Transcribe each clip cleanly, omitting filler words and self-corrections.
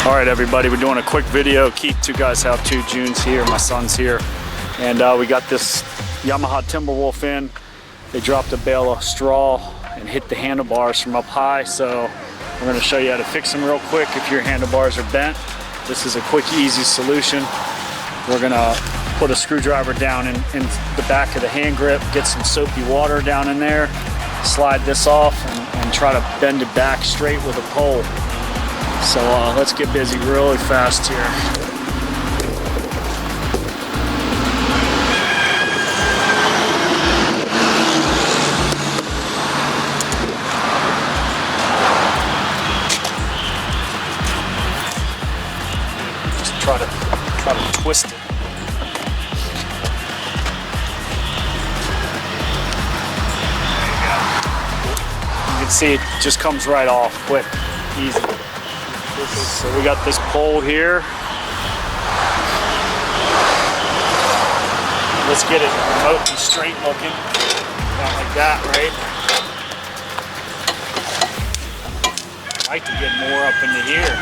All right, everybody, we're doing a quick video. Keith, two guys have two. June's here, my son's here. And we got this Yamaha Timberwolf in. They dropped a bale of straw and hit the handlebars from up high. So we're gonna show you how to fix them real quick if your handlebars are bent. This is a quick, easy solution. We're gonna put a screwdriver down in the back of the hand grip, get some soapy water down in there, slide this off and try to bend it back straight with a pole. So let's get busy really fast here. Just try to twist it. You can see it just comes right off quick, easy. So we got this pole here. Let's get it remote and straight looking. Not like that, right? I'd like to get more up into here.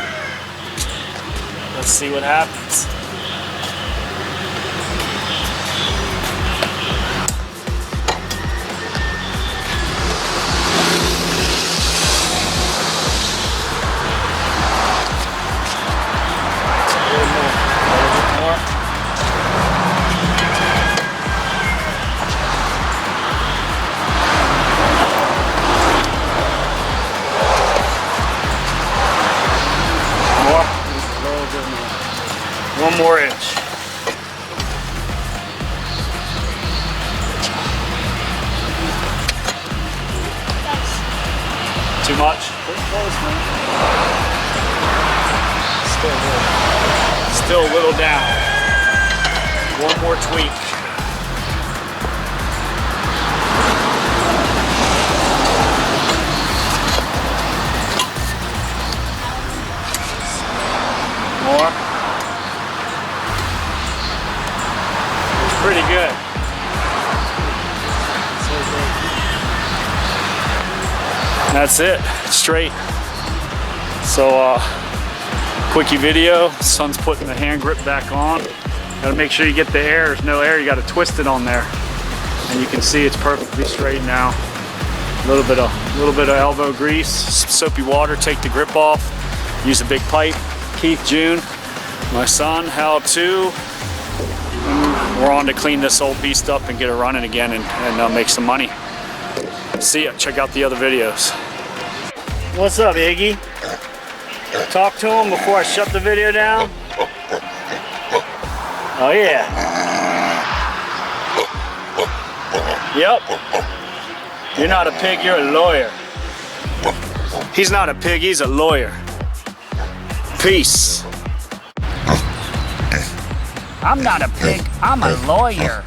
Let's see what happens. One more inch. Too much? Pretty close, man. Still a little down. One more tweak. More. Pretty good. That's it, straight. So quickie video, son's putting the hand grip back on. Gotta make sure you get the air, there's no air, you gotta twist it on there. And you can see it's perfectly straight now. A little bit of elbow grease, some soapy water, take the grip off, use a big pipe. Keith, June, my son, Hal too. We're on to clean this old beast up and get it running again and make some money. See ya, check out the other videos. What's up, Iggy? Talk to him before I shut the video down. Oh yeah. Yep. You're not a pig, you're a lawyer. He's not a pig, he's a lawyer. Peace. I'm not a pig, I'm a lawyer.